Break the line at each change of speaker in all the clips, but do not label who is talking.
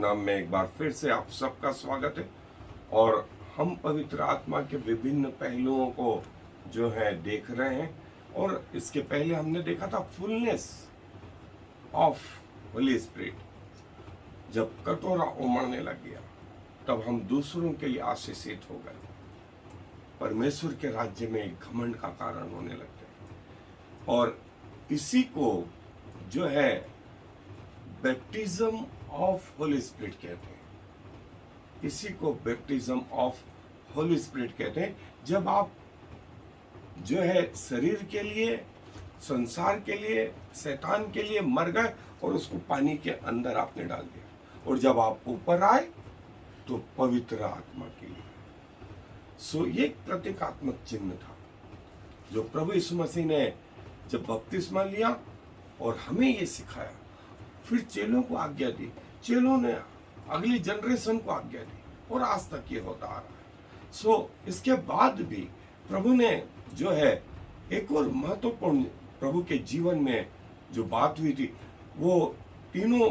नाम में एक बार फिर से आप सबका स्वागत है। और हम पवित्र आत्मा के विभिन्न पहलुओं को जो है देख रहे हैं। और इसके पहले हमने देखा था फुलनेस ऑफ होली स्पिरिट। जब कटोरा उमड़ने लग गया तब हम दूसरों के लिए आशीषित हो गए, परमेश्वर के राज्य में घमंड का कारण होने लग गए। और इसी को जो है बैप्टिज्म ऑफ होली स्पिरिट कहते हैं। इसी को बैप्टिज्म ऑफ होली स्पिरिट कहते हैं। जब आप जो है शरीर के लिए, संसार के लिए, शैतान के लिए मर गए और उसको पानी के अंदर आपने डाल दिया, और जब आप ऊपर आए तो पवित्र आत्मा के लिए। सो ये एक प्रतीकात्मक चिन्ह था जो प्रभु यीशु मसीह ने जब बपतिस्मा लिया और हमें ये सिखाया, फिर चेलों को आज्ञा दी, चेलों ने अगली जनरेशन को आज्ञा दी, और आज तक ये होता आ रहा है। सो इसके बाद भी प्रभु ने जो है एक और महत्वपूर्ण प्रभु के जीवन में जो बात हुई थी, वो तीनों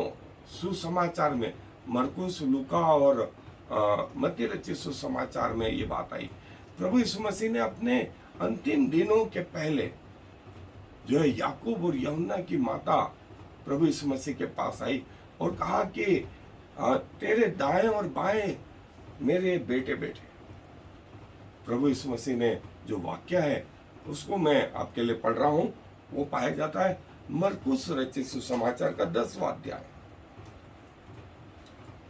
सुसमाचार में, मरकुस, लूका और मत्ती रचित सुसमाचार में ये बात आई। प्रभु यीशु मसीह ने अपने अंतिम दिनों के पहले जो है याकूब और यूहन्ना की माता प्रभु यीशु मसीह के पास आई और कहा कि तेरे दाएं और बाएं मेरे बेटे बेटे। प्रभु यीशु मसीह ने जो वाक्य है उसको मैं आपके लिए पढ़ रहा हूं। वो पाया जाता है मरकुस रचित सुसमाचार का 10वां अध्याय।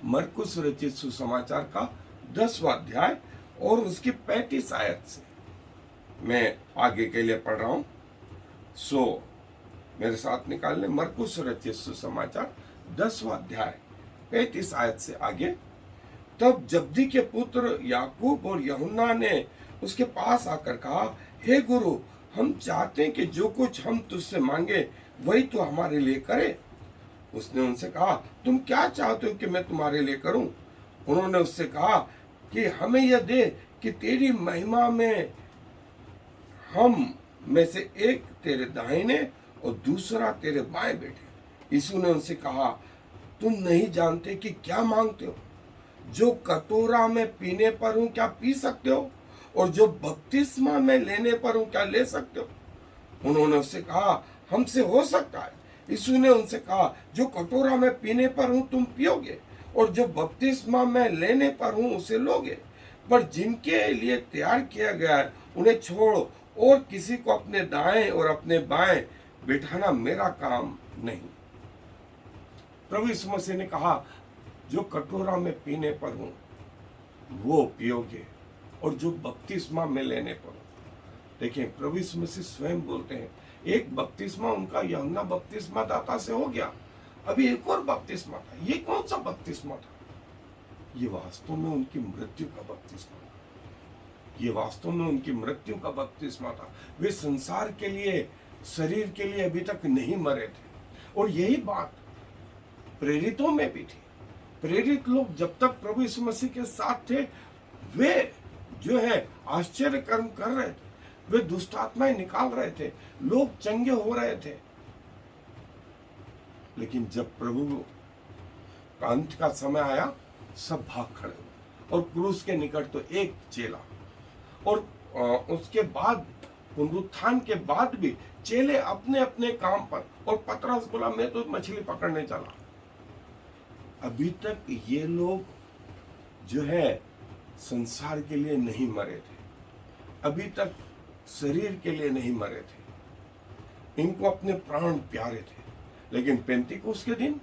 मरकुस रचित सुसमाचार का 10वां अध्याय और उसकी 35 आयत से मैं आगे के लिए पढ़ रहा हूं। सो मेरे साथ निकाल लें मरकुस रचित सुसमाचार 10वां अध्याय 35 आयत से आगे। तब जब्दी के पुत्र याकूब और यूहन्ना ने उसके पास आकर कहा, हे गुरु, हम चाहते हैं कि जो कुछ हम तुझसे मांगे वही तू हमारे लिए करे। उसने उनसे कहा, तुम क्या चाहते हो कि मैं तुम्हारे लिए करूं? उन्होंने उससे कहा कि हमें यह दे कि तेरी महिमा में हम में से एक तेरे दाहिने और दूसरा तेरे बाएं बैठे। यीशु ने उनसे कहा, तुम नहीं जानते कि क्या मांगते हो? जो कटोरा में पीने पर हूं क्या पी सकते हो, और जो बपतिस्मा में लेने पर हूं क्या ले सकते हो? उन्होंने उससे कहा, हमसे हो सकता है। यीशु ने उनसे कहा, जो कटोरा में पीने पर हूं तुम पियोगे, और जो बपतिस्मा में लेने पर हूं उसे लोगे, पर जिनके लिए तैयार किया गया है उन्हें छोड़ो, और किसी को अपने दाएं और अपने बाएं बिठाना मेरा काम नहीं। प्रभु यीशु मसीह ने कहा, जो कटोरा में पीने पर हूं वो पियोगे, और जो बपतिस्मा में लेने पर हूं। देखिए, प्रभु यीशु मसीह स्वयं बोलते हैं, एक बपतिस्मा उनका यूहन्ना बपतिस्मा दाता से हो गया, अभी एक और बपतिस्मा था। ये कौन सा बपतिस्मा था? ये वास्तव में उनकी मृत्यु का बपतिस्मा था। ये वास्तव में उनकी मृत्यु का बपतिस्मा था। वे संसार के लिए, शरीर के लिए अभी तक नहीं मरे थे। और यही बात प्रेरितों में भी थी। प्रेरित लोग जब तक प्रभु यीशु मसीह के साथ थे, वे जो है आश्चर्य कर्म कर रहे थे, वे दुष्ट आत्माएं निकाल रहे थे, लोग चंगे हो रहे थे। लेकिन जब प्रभु का अंत का समय आया, सब भाग खड़े हुए, और क्रूस के निकट तो एक चेला, और उसके बाद पुनरुत्थान के बाद भी चेले अपने अपने काम पर, और पतरस बोला, मैं तो मछली पकड़ने चला। अभी तक ये लोग जो है संसार के लिए नहीं मरे थे, अभी तक शरीर के लिए नहीं मरे थे, इनको अपने प्राण प्यारे थे। लेकिन पेंतीकोस्त के दिन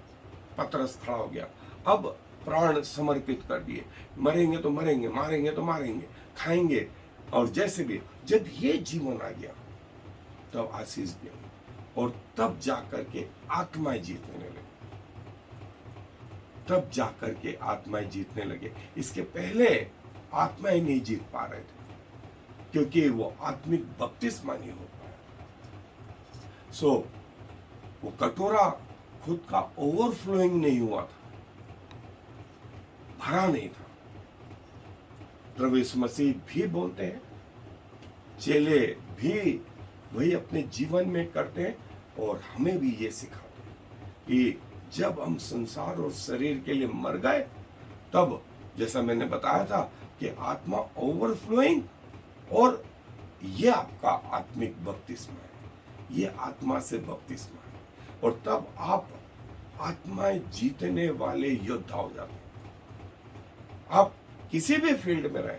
पतरस खड़ा हो गया, अब प्राण समर्पित कर दिए, मरेंगे तो मरेंगे, मारेंगे तो मारेंगे, खाएंगे, और जैसे भी। जब ये जीवन आ गया तब आशीष दिया, और तब जाकर के आत्माएं जीतने लगे, तब जाकर के आत्माएं जीतने लगे। इसके पहले आत्माएं नहीं जीत पा रहे थे, क्योंकि वो आत्मिक बपतिस्मा नहीं हो पाया। सो वो कटोरा खुद का ओवरफ्लोइंग नहीं हुआ था, भरा नहीं था। प्रभु यीशु मसीह भी बोलते हैं, चेले भी वही अपने जीवन में करते हैं, और हमें भी ये सिखाते हैं कि जब हम संसार और शरीर के लिए मर गए, तब जैसा मैंने बताया था कि आत्मा ओवरफ्लोइंग, और ये आपका आत्मिक बपतिस्मा है, ये आत्मा से बपतिस्मा है। और तब आप आत्माएं जीतने वाले योद्धा हो जाते हैं। आप किसी भी फील्ड में रहे,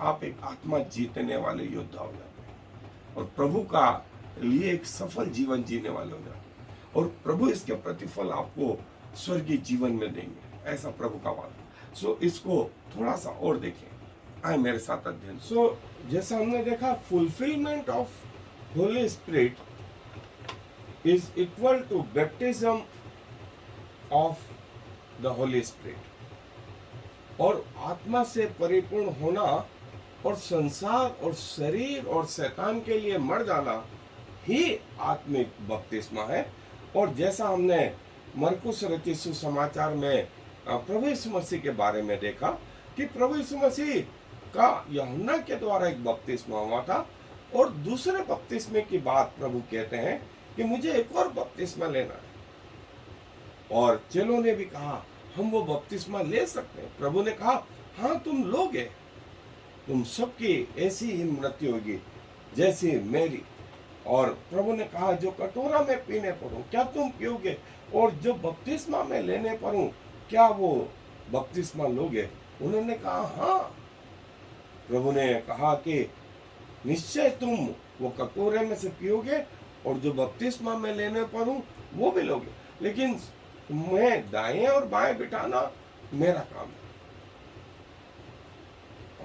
आप एक आत्मा जीतने वाले योद्धा हो जाते हैं और प्रभु का लिए एक सफल जीवन जीने वाले हो जाते हैं, और प्रभु इसके प्रतिफल आपको स्वर्गीय जीवन में देंगे, ऐसा प्रभु का वादा। सो इसको थोड़ा सा और देखें, आए मेरे साथ अध्ययन। सो जैसा हमने देखा, fulfilment of holy spirit is equal to baptism of the holy spirit. और आत्मा से परिपूर्ण होना और संसार और शरीर और शैतान के लिए मर जाना ही आत्मिक बपतिस्मा है। और जैसा हमने मरकुस रचित सुसमाचार में प्रभु यीशु मसीह के बारे में देखा कि प्रभु यीशु मसीह का यूहन्ना के द्वारा एक बपतिस्मा हुआ था, और दूसरे बपतिस्मे की बात प्रभु कहते हैं कि मुझे एक और बपतिस्मा लेना है। और चेलों ने भी कहा हम वो बपतिस्मा ले सकते हैं। प्रभु ने कहा हाँ तुम लोगे, तुम सबकी ऐसी ही मृत्यु होगी जैसी मेरी। और प्रभु ने कहा जो कटोरा में पीने पर हूं क्या तुम पियोगे, और जो बपतिस्मा में लेने पर हूं क्या वो बपतिस्मा लोगे। उन्होंने कहा हाँ। प्रभु ने कहा कि निश्चय तुम वो कटोरे में से पियोगे और जो बपतिस्मा में लेने पर हूं वो भी लोगे, लेकिन मैं दाएं और बाएं बिठाना मेरा काम है।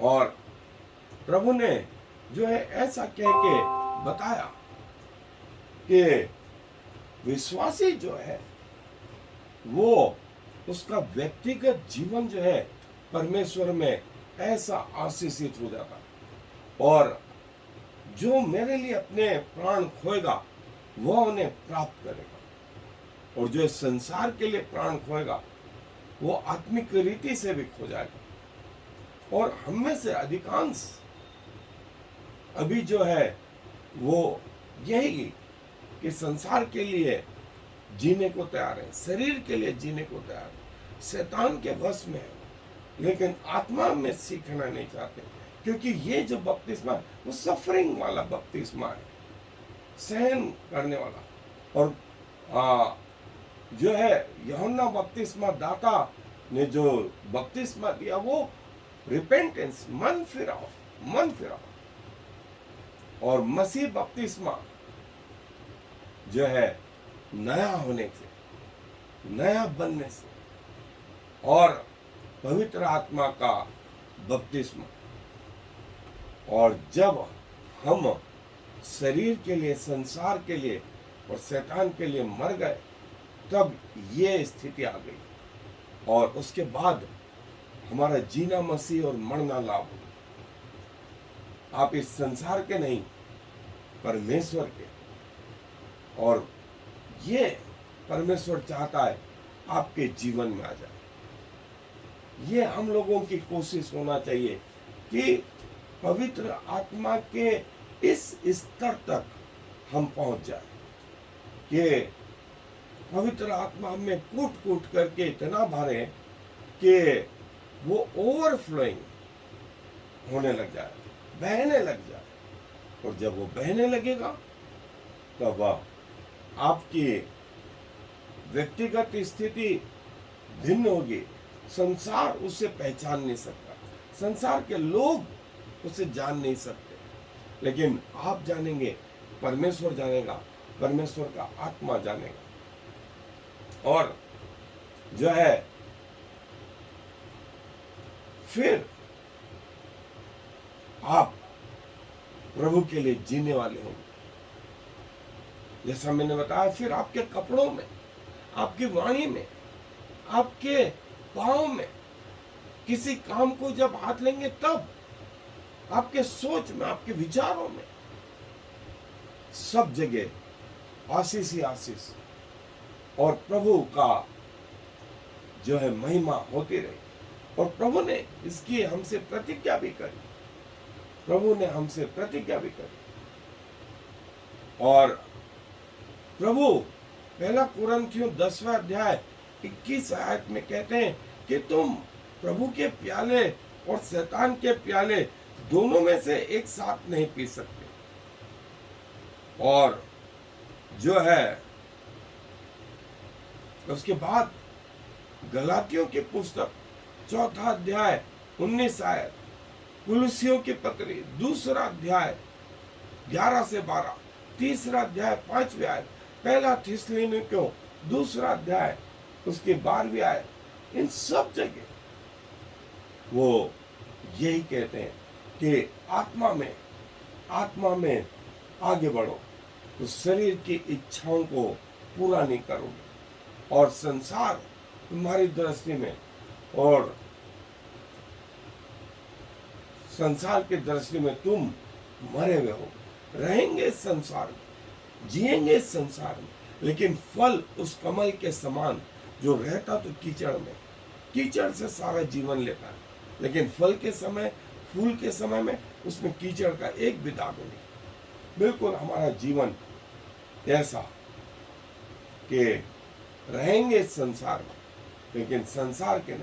और प्रभु ने जो है ऐसा कह के बताया कि विश्वासी जो है वो उसका व्यक्तिगत जीवन जो है परमेश्वर में ऐसा आशीषित हो जाता है, और जो मेरे लिए अपने प्राण खोएगा वह उन्हें प्राप्त करेगा, और जो इस संसार के लिए प्राण खोएगा वो आत्मिक रीति से भी खो जाएगा। और हम में से अधिकांश अभी जो है वो यही कि संसार के लिए जीने को तैयार है, शरीर के लिए जीने को तैयार है, शैतान के वश में है, लेकिन आत्मा में सीखना नहीं चाहते, क्योंकि ये जो बपतिस्मा है वो सफरिंग वाला बपतिस्मा है, सहन करने वाला। और जो है यूहन्ना बपतिस्मा दाता ने जो बपतिस्मा दिया वो रिपेंटेंस, मन फिराओ, मन फिराओ। और मसीह बपतिस्मा जो है नया होने से, नया बनने से, और पवित्र आत्मा का बपतिस्मा। और जब हम शरीर के लिए, संसार के लिए और शैतान के लिए मर गए, तब ये स्थिति आ गई, और उसके बाद हमारा जीना मसीह और मरना लाभ। आप इस संसार के नहीं, परमेश्वर के। और ये परमेश्वर चाहता है आपके जीवन में आ जाए। ये हम लोगों की कोशिश होना चाहिए कि पवित्र आत्मा के इस स्तर तक हम पहुंच जाए कि पवित्र आत्मा में कूट कूट करके इतना भरे कि वो ओवरफ्लोइंग होने लग जाए, बहने लग जाए। और जब वो बहने लगेगा तब आपकी व्यक्तिगत स्थिति भिन्न होगी। संसार उसे पहचान नहीं सकता, संसार के लोग उसे जान नहीं सकते, लेकिन आप जानेंगे, परमेश्वर जानेगा, परमेश्वर का आत्मा जानेगा। और जो है फिर आप प्रभु के लिए जीने वाले होंगे। जैसा मैंने बताया, फिर आपके कपड़ों में, आपकी वाणी में, आपके पांव में, किसी काम को जब हाथ लेंगे तब, आपके सोच में, आपके विचारों में, सब जगह आशीष ही आशीष, और प्रभु का जो है महिमा होती रही। और प्रभु ने इसकी हमसे प्रतिज्ञा भी करी, प्रभु ने हमसे प्रतिज्ञा भी करी। और प्रभु 1 कुरिन्थियों 10वां अध्याय 21 आयत में कहते हैं कि तुम प्रभु के प्याले और शैतान के प्याले दोनों में से एक साथ नहीं पी सकते। और जो है उसके बाद गलातियों की पुस्तक 4 अध्याय 19 आयत, कुलुसियों की पत्री 2 अध्याय 11 से 12, 3 अध्याय 5 आयत, पहला थिस्सलुनीकियों 2 अध्याय उसके 12 आयत, इन सब जगह वो यही कहते हैं कि आत्मा में आगे बढ़ो तो शरीर की इच्छाओं को पूरा नहीं करोगे और संसार तुम्हारी दृष्टि में और संसार की दृष्टि में तुम मरे हुए हो। रहेंगे संसार में, जिएंगे संसार में, लेकिन फल उस कमल के समान जो रहता तो कीचड़ में, कीचड़ से सारा जीवन लेता है, लेकिन फल के समय, फूल के समय में उसमें कीचड़ का एक भी दाग नहीं। बिल्कुल हमारा जीवन ऐसा कि रहेंगे संसार में, लेकिन संसार के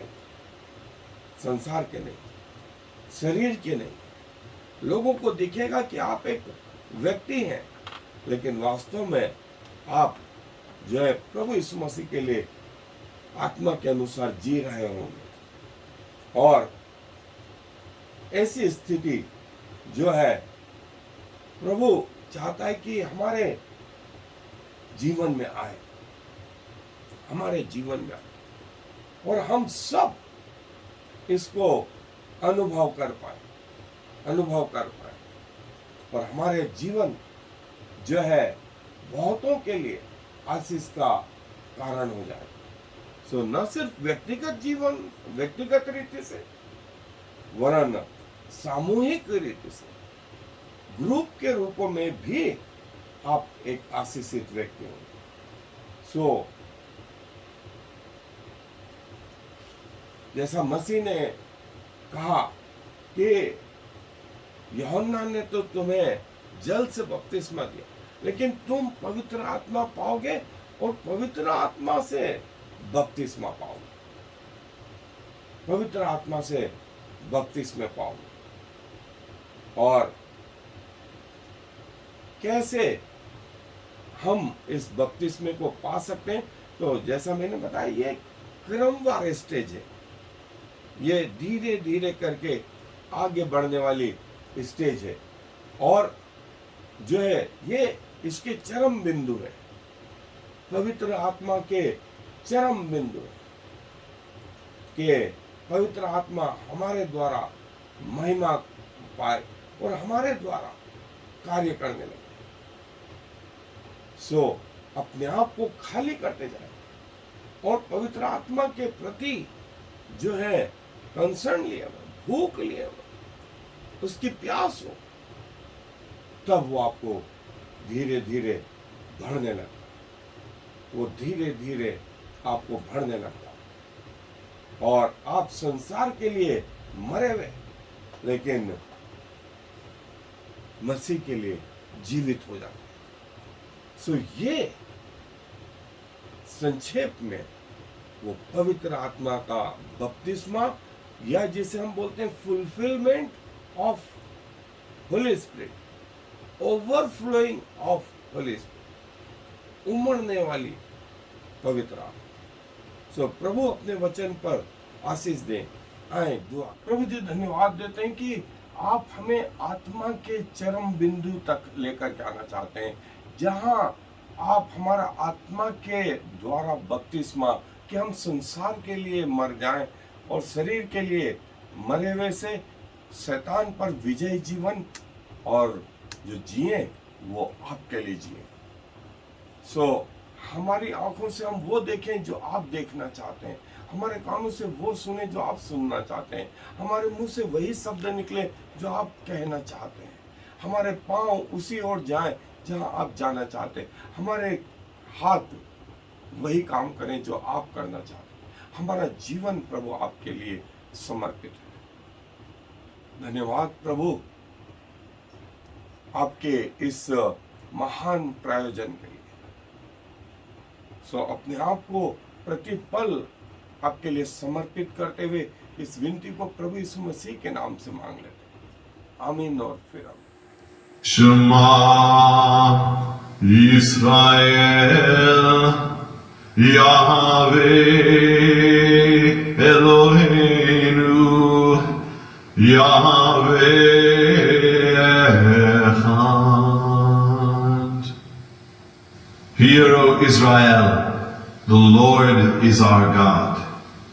नहीं, शरीर के नहीं। लोगों को दिखेगा कि आप एक व्यक्ति हैं, लेकिन वास्तव में आप जो है प्रभु यीशु मसीह के लिए आत्मा के अनुसार जी रहे होंगे। और ऐसी स्थिति जो है प्रभु चाहता है कि हमारे जीवन में आए, हमारे जीवन में आए और हम सब इसको अनुभव कर पाए और हमारे जीवन जो है बहुतों के लिए आशीष का कारण हो जाए। सो न सिर्फ व्यक्तिगत जीवन, व्यक्तिगत रीति से, वरन सामूहिक रीति से, ग्रुप के रूप में भी आप एक आशीषित व्यक्ति होंगे। सो जैसा मसीह ने कहा कि यूहन्ना ने तो तुम्हें जल से बपतिस्मा दिया, लेकिन तुम पवित्र आत्मा पाओगे और पवित्र आत्मा से बपतिस्मा पाओगे, पवित्र आत्मा से बपतिस्मा पाओगे। और कैसे हम इस बपतिस्मे को पा सकते हैं? तो जैसा मैंने बताया, ये क्रमवार स्टेज है, ये धीरे धीरे करके आगे बढ़ने वाली स्टेज है और जो है ये इसके चरम बिंदु है, पवित्र आत्मा के चरम बिंदु है कि पवित्र आत्मा हमारे द्वारा महिमा पाए और हमारे द्वारा कार्य करने लगे। सो अपने आप को खाली करते जाए और पवित्र आत्मा के प्रति जो है कंसर्न लिया हुआ, भूख लिया हुआ, उसकी प्यास हो, तब वो आपको धीरे धीरे बढ़ने लगता, वो धीरे धीरे आपको बढ़ने लगता और आप संसार के लिए मरे हुए लेकिन मसीह के लिए जीवित हो जाते। सो ये संक्षेप में वो पवित्र आत्मा का बपतिस्मा, या जिसे हम बोलते हैं fulfilment of holy spirit, overflowing of holy spirit, उमड़ने वाली पवित्र आत्मा। सो प्रभु अपने वचन पर आशीष दें। आए दुआ। प्रभु जी धन्यवाद देते हैं कि आप हमें आत्मा के चरम बिंदु तक लेकर जाना चाहते हैं, जहां आप हमारा आत्मा के द्वारा बपतिस्मा कि हम संसार के लिए मर जाएं और शरीर के लिए मरे हुए से शैतान पर विजय जीवन और जो जिए वो आपके लिए जिए। सो हमारी आंखों से हम वो देखें जो आप देखना चाहते हैं, हमारे कानों से वो सुने जो आप सुनना चाहते हैं, हमारे मुंह से वही शब्द निकले जो आप कहना चाहते हैं, हमारे पांव उसी ओर जाएं जहां आप जाना चाहते हैं, हमारे हाथ वही काम करें जो आप करना चाहते हैं। हमारा जीवन प्रभु आपके लिए समर्पित है। धन्यवाद प्रभु आपके इस महान प्रायोजन के लिए। सो अपने आप को प्रतिपल आपके लिए समर्पित करते हुए इस विनती को प्रभु यीशु मसीह के नाम से मांग लेते हैं। आमीन और फिर आमीन।
Shema Yisrael Yahweh Eloheinu Yahweh Echad. Hear, O Israel, the Lord is our God,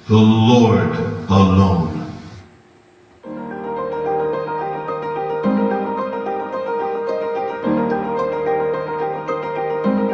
the Lord alone.